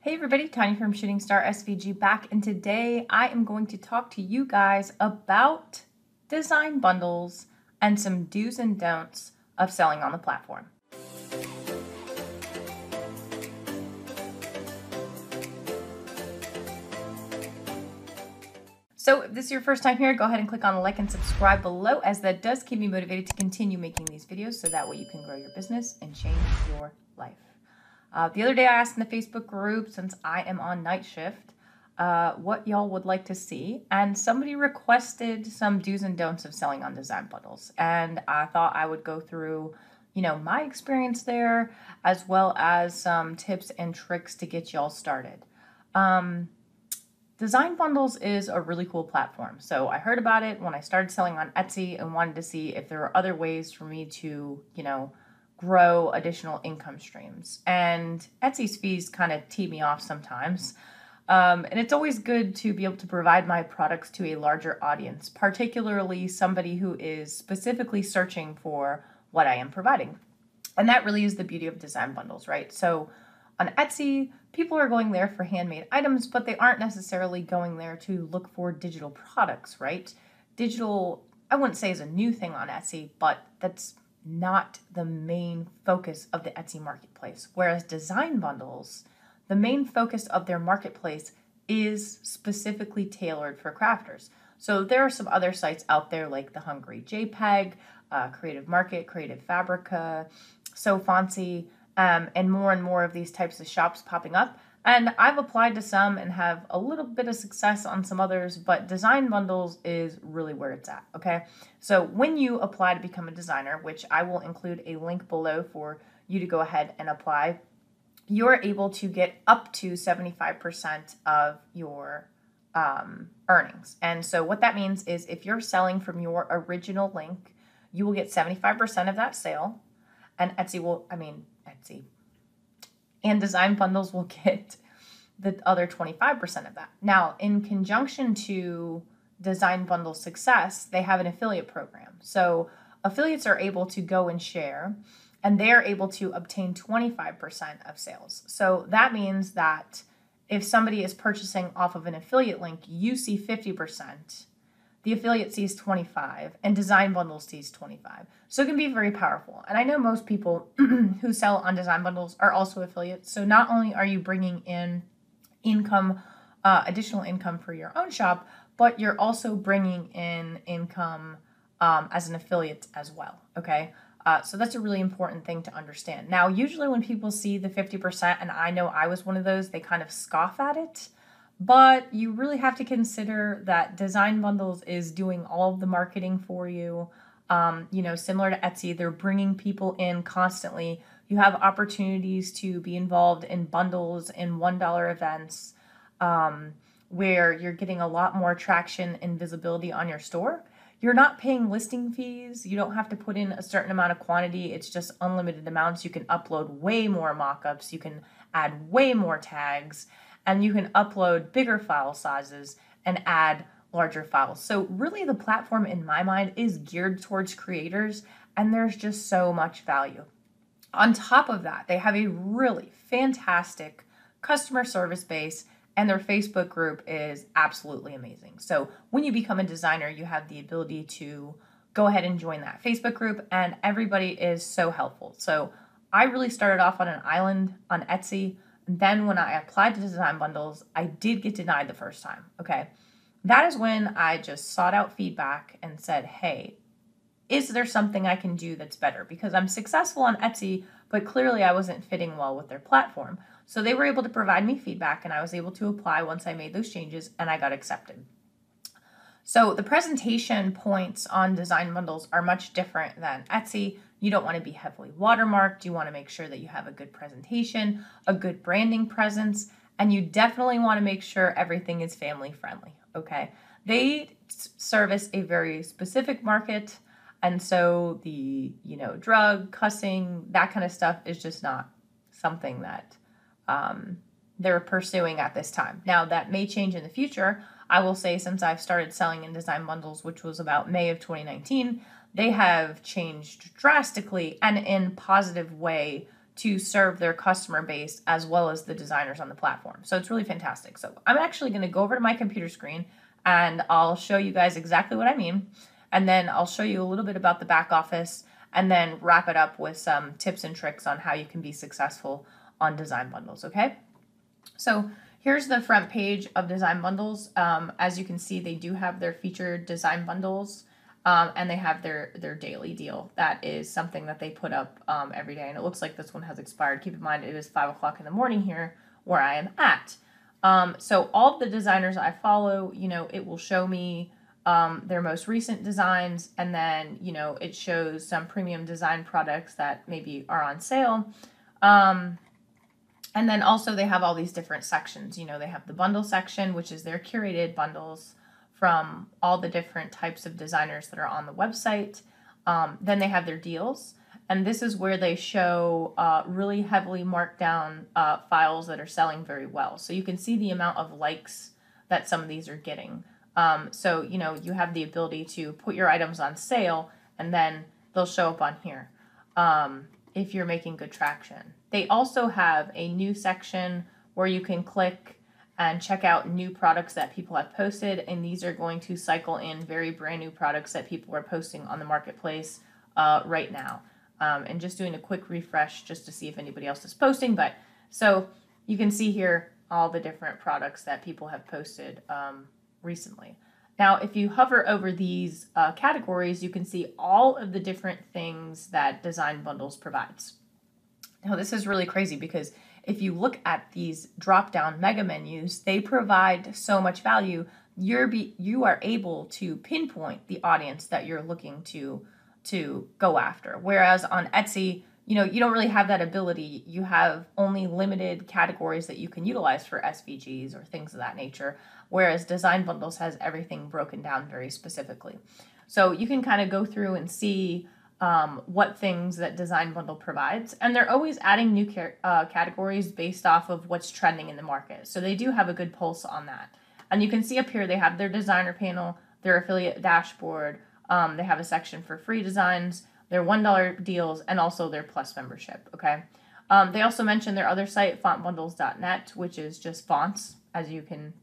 Hey everybody, Tanya from Shooting Star SVG back, and today I am going to talk to you guys about design bundles and some do's and don'ts of selling on the platform. So if this is your first time here, go ahead and click on the like and subscribe below, as that does keep me motivated to continue making these videos so that way you can grow your business and change your life. The other day I asked in the Facebook group, since I am on night shift, what y'all would like to see, and somebody requested some do's and don'ts of selling on design bundles, and I thought I would go through my experience there, as well as some tips and tricks to get y'all started. Design bundles is a really cool platform. So I heard about it when I started selling on Etsy and wanted to see if there were other ways for me to, grow additional income streams. And Etsy's fees kind of tee me off sometimes. And it's always good to be able to provide my products to a larger audience, particularly somebody who is specifically searching for what I am providing. And that really is the beauty of design bundles, right? So on Etsy, people are going there for handmade items, but they aren't necessarily going there to look for digital products, right? Digital, I wouldn't say is a new thing on Etsy, but that's not the main focus of the Etsy marketplace. Whereas design bundles, the main focus of their marketplace is specifically tailored for crafters. So there are some other sites out there like The Hungry JPEG, Creative Market, Creative Fabrica, So Fancy, and more of these types of shops popping up. And I've applied to some and have a little bit of success on some others, but design bundles is really where it's at, okay? So when you apply to become a designer, which I will include a link below for you to go ahead and apply, you're able to get up to 75% of your earnings. And so what that means is if you're selling from your original link, you will get 75% of that sale, and Etsy and design bundles will get the other 25% of that. Now, in conjunction to design bundle success, they have an affiliate program. So affiliates are able to go and share, and they're able to obtain 25% of sales. So that means that if somebody is purchasing off of an affiliate link, you see 50%. The affiliate sees 25, and design bundles sees 25. So it can be very powerful. And I know most people who sell on design bundles are also affiliates. So not only are you bringing in income, additional income for your own shop, but you're also bringing in income as an affiliate as well. Okay. So that's a really important thing to understand. Now, usually when people see the 50%, and I know I was one of those, they kind of scoff at it. But you really have to consider that design bundles is doing all of the marketing for you. Similar to Etsy, they're bringing people in constantly. You have opportunities to be involved in bundles and $1 events where you're getting a lot more traction and visibility on your store. You're not paying listing fees. You don't have to put in a certain amount of quantity. It's just unlimited amounts. You can upload way more mockups. You can add way more tags. And you can upload bigger file sizes and add larger files. So really the platform in my mind is geared towards creators, and there's just so much value. On top of that, they have a really fantastic customer service base, and their Facebook group is absolutely amazing. So when you become a designer, you have the ability to go ahead and join that Facebook group, and everybody is so helpful. So I really started off on an island on Etsy. Then when I applied to design bundles, I did get denied the first time, okay? That is when I just sought out feedback and said, hey, is there something I can do that's better? Because I'm successful on Etsy, but clearly I wasn't fitting well with their platform. So they were able to provide me feedback, and I was able to apply once I made those changes, and I got accepted. So the presentation points on design bundles are much different than Etsy. You don't want to be heavily watermarked. You want to make sure that you have a good presentation, a good branding presence, and you definitely want to make sure everything is family friendly, okay? They service a very specific market, and so the, drug, cussing, that kind of stuff is just not something that they're pursuing at this time. Now, that may change in the future. I will say, since I've started selling in design bundles, which was about May of 2019, they have changed drastically and in a positive way to serve their customer base as well as the designers on the platform. So it's really fantastic. So I'm actually going to go over to my computer screen and I'll show you guys exactly what I mean. And then I'll show you a little bit about the back office and then wrap it up with some tips and tricks on how you can be successful on Design Bundles, okay? So here's the front page of Design Bundles. As you can see, they do have their featured design bundles. And they have their daily deal. That is something that they put up every day. And it looks like this one has expired. Keep in mind, it is 5 o'clock in the morning here where I am at. So all of the designers I follow, it will show me their most recent designs. And then, it shows some premium design products that maybe are on sale. And then also they have all these different sections. They have the bundle section, which is their curated bundles from all the different types of designers that are on the website. Then they have their deals. And this is where they show really heavily marked down files that are selling very well. So you can see the amount of likes that some of these are getting. So, you have the ability to put your items on sale and then they'll show up on here if you're making good traction. They also have a new section where you can click and check out new products that people have posted. And these are going to cycle in very brand new products that people are posting on the marketplace right now. And just doing a quick refresh just to see if anybody else is posting. But so you can see here all the different products that people have posted recently. Now, if you hover over these categories, you can see all of the different things that Design Bundles provides. Now, this is really crazy because if you look at these drop-down mega menus, they provide so much value. You are able to pinpoint the audience that you're looking to go after. Whereas on Etsy, you don't really have that ability. You have only limited categories that you can utilize for SVGs or things of that nature. Whereas Design Bundles has everything broken down very specifically. So you can kind of go through and see what things that Design Bundle provides. And they're always adding new categories based off of what's trending in the market. So they do have a good pulse on that. And you can see up here, they have their designer panel, their affiliate dashboard. They have a section for free designs, their $1 deals, and also their Plus membership, okay? They also mentioned their other site, fontbundles.net, which is just fonts, as you can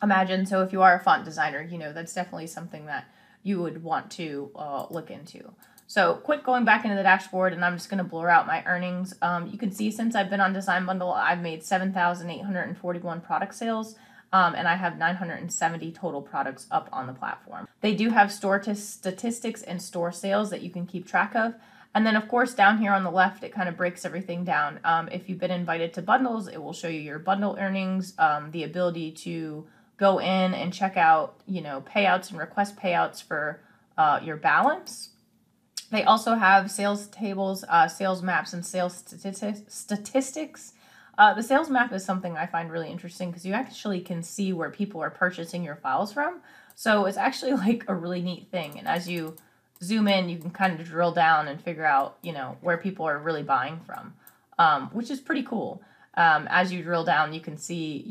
imagine. So if you are a font designer, that's definitely something that you would want to look into. So quick going back into the dashboard, and I'm just going to blur out my earnings. You can see since I've been on Design Bundle, I've made 7,841 product sales, and I have 970 total products up on the platform. They do have store statistics and store sales that you can keep track of. And then, of course, down here on the left, it kind of breaks everything down. If you've been invited to bundles, it will show you your bundle earnings, the ability to go in and check out, payouts and request payouts for your balance. They also have sales tables, sales maps, and sales statistics. The sales map is something I find really interesting because you actually can see where people are purchasing your files from. So it's actually like a really neat thing. And as you zoom in, you can kind of drill down and figure out, where people are really buying from, which is pretty cool. As you drill down, you can see,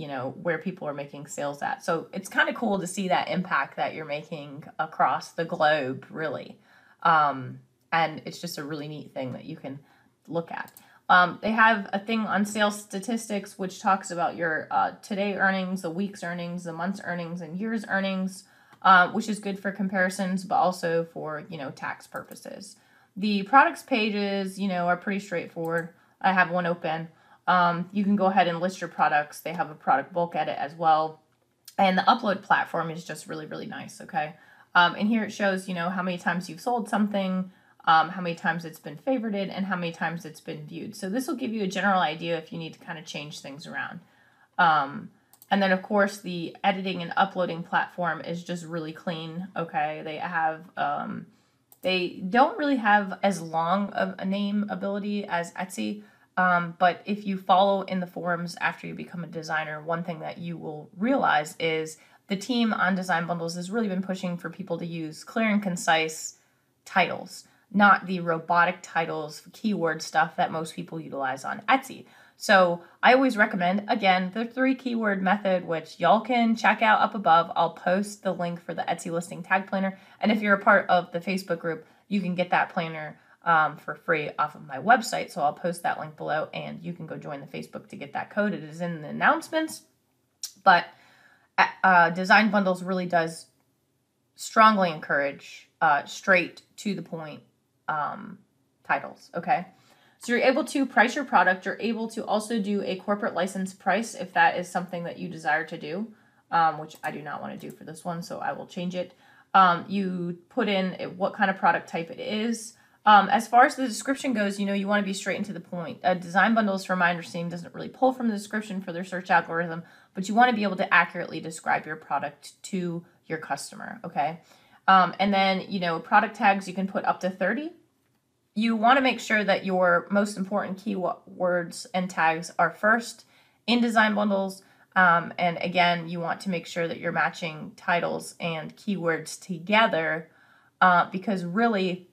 where people are making sales at. So it's kind of cool to see that impact that you're making across the globe, really. And it's just a really neat thing that you can look at. They have a thing on sales statistics, which talks about your today earnings, the week's earnings, the month's earnings, and year's earnings, which is good for comparisons, but also for, tax purposes. The products pages, are pretty straightforward. I have one open. You can go ahead and list your products. They have a product bulk edit as well. And the upload platform is just really, really nice, okay? And here it shows, how many times you've sold something, how many times it's been favorited, and how many times it's been viewed. So this will give you a general idea if you need to kind of change things around. And then, of course, the editing and uploading platform is just really clean, okay? They have, they don't really have as long of a name ability as Etsy, but if you follow in the forums after you become a designer, one thing that you will realize is the team on Design Bundles has really been pushing for people to use clear and concise titles, not the robotic titles, keyword stuff that most people utilize on Etsy. So I always recommend, again, the 3 keyword method, which y'all can check out up above. I'll post the link for the Etsy listing tag planner. And if you're a part of the Facebook group, you can get that planner for free off of my website. So I'll post that link below and you can go join the Facebook to get that code. It is in the announcements. But Design Bundles really does strongly encourage straight to the point titles, okay? So you're able to price your product. You're able to also do a corporate license price if that is something that you desire to do, which I do not want to do for this one, so I will change it. You put in what kind of product type it is. As far as the description goes, you want to be straight and to the point. Design Bundles, from my understanding, doesn't really pull from the description for their search algorithm, but you want to be able to accurately describe your product to your customer, okay? And then, product tags, you can put up to 30. You want to make sure that your most important keywords and tags are first in Design Bundles. And again, you want to make sure that you're matching titles and keywords together because really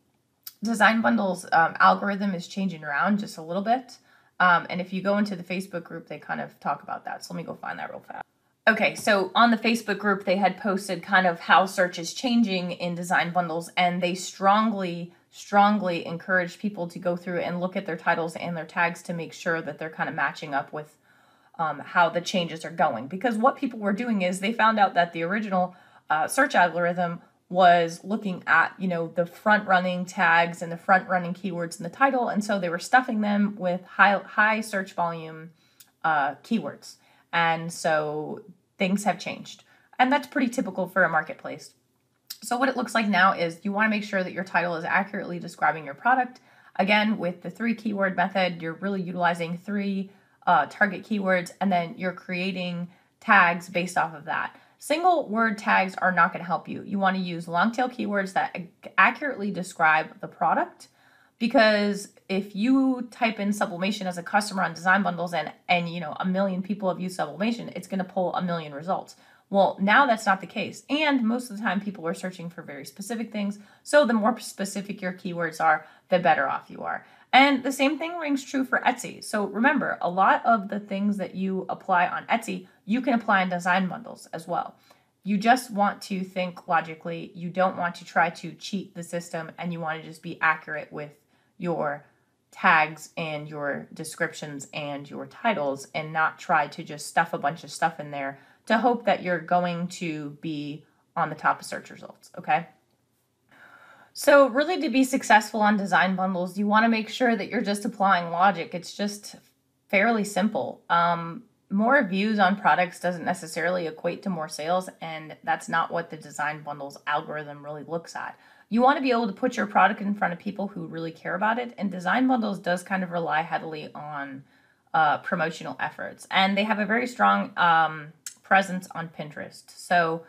Design Bundles algorithm is changing around just a little bit. And if you go into the Facebook group, they kind of talk about that. So let me go find that real fast. Okay, so on the Facebook group, they had posted kind of how search is changing in Design Bundles, and they strongly encourage people to go through and look at their titles and their tags to make sure that they're kind of matching up with how the changes are going. Because what people were doing is they found out that the original search algorithm was looking at, the front-running tags and the front-running keywords in the title, and so they were stuffing them with high search volume keywords. And so things have changed. And that's pretty typical for a marketplace. So what it looks like now is you want to make sure that your title is accurately describing your product. Again, with the 3 keyword method, you're really utilizing 3 target keywords, and then you're creating tags based off of that. Single word tags are not going to help you. You want to use long tail keywords that accurately describe the product, because if you type in sublimation as a customer on Design Bundles and 1 million people have used sublimation, it's going to pull 1 million results. Well, now that's not the case. And most of the time people are searching for very specific things. So the more specific your keywords are, the better off you are. And the same thing rings true for Etsy. So remember, a lot of the things that you apply on Etsy, you can apply in Design Bundles as well. You just want to think logically. You don't want to try to cheat the system, and you want to just be accurate with your tags and your descriptions and your titles, and not try to just stuff a bunch of stuff in there to hope that you're going to be on the top of search results, okay? So really, to be successful on Design Bundles, you want to make sure that you're just applying logic. It's just fairly simple. More views on products doesn't necessarily equate to more sales, and that's not what the Design Bundles algorithm really looks at. You want to be able to put your product in front of people who really care about it, and Design Bundles does kind of rely heavily on promotional efforts, and they have a very strong presence on Pinterest. So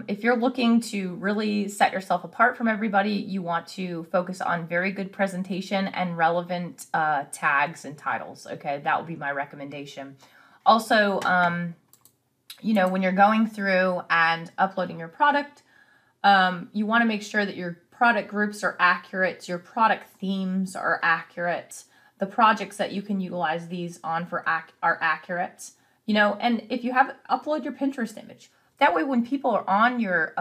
if you're looking to really set yourself apart from everybody, you want to focus on very good presentation and relevant tags and titles. Okay, that would be my recommendation. Also, when you're going through and uploading your product, you want to make sure that your product groups are accurate, your product themes are accurate, the projects that you can utilize these on are accurate. And if you have, upload your Pinterest image. That way, when people are on your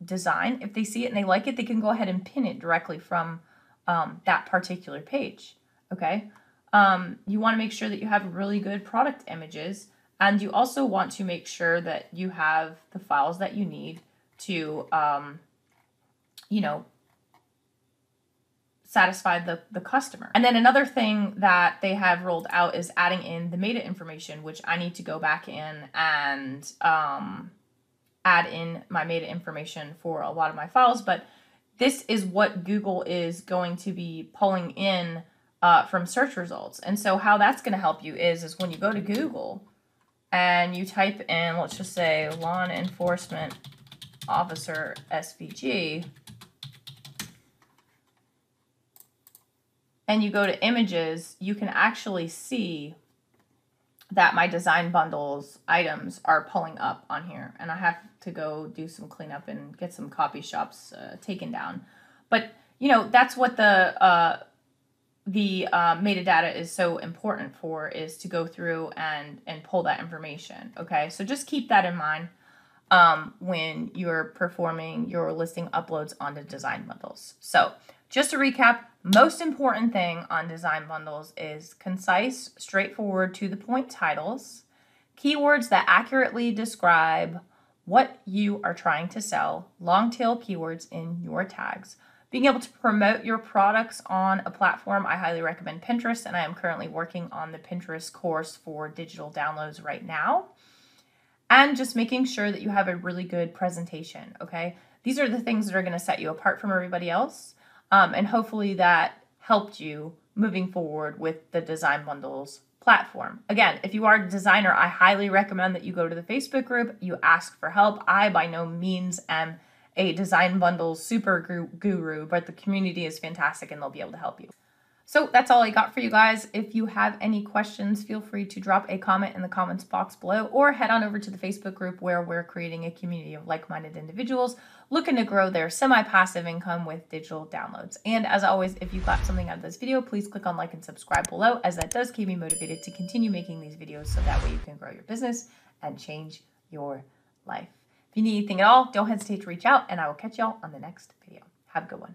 design, if they see it and they like it, they can go ahead and pin it directly from that particular page, okay? You want to make sure that you have really good product images, and you also want to make sure that you have the files that you need to, satisfy the customer. And then another thing that they have rolled out is adding in the meta information, which I need to go back in and add in my meta information for a lot of my files. But this is what Google is going to be pulling in from search results. And so how that's going to help you is when you go to Google and you type in, let's just say, law enforcement officer SVG, and you go to images, you can actually see that my Design Bundles items are pulling up on here. And I have to go do some cleanup and get some copy shops taken down. But, that's what the metadata is so important for, is to go through and pull that information, okay? So just keep that in mind when you're performing your listing uploads onto Design Bundles. So Just to recap, most important thing on design bundles is concise, straightforward, to the point titles, keywords that accurately describe what you are trying to sell, long tail keywords in your tags, being able to promote your products on a platform. I highly recommend Pinterest, and I am currently working on the Pinterest course for digital downloads right now. And just making sure that you have a really good presentation, okay? These are the things that are going to set you apart from everybody else. And hopefully that helped you moving forward with the Design Bundles platform. Again, if you are a designer, I highly recommend that you go to the Facebook group, you ask for help. I by no means am a Design Bundles super guru, but the community is fantastic and they'll be able to help you. So that's all I got for you guys. If you have any questions, feel free to drop a comment in the comments box below or head on over to the Facebook group where we're creating a community of like-minded individuals looking to grow their semi-passive income with digital downloads. And as always, if you got something out of this video, please click on like and subscribe below, as that does keep me motivated to continue making these videos so that way you can grow your business and change your life. If you need anything at all, don't hesitate to reach out and I will catch y'all on the next video. Have a good one.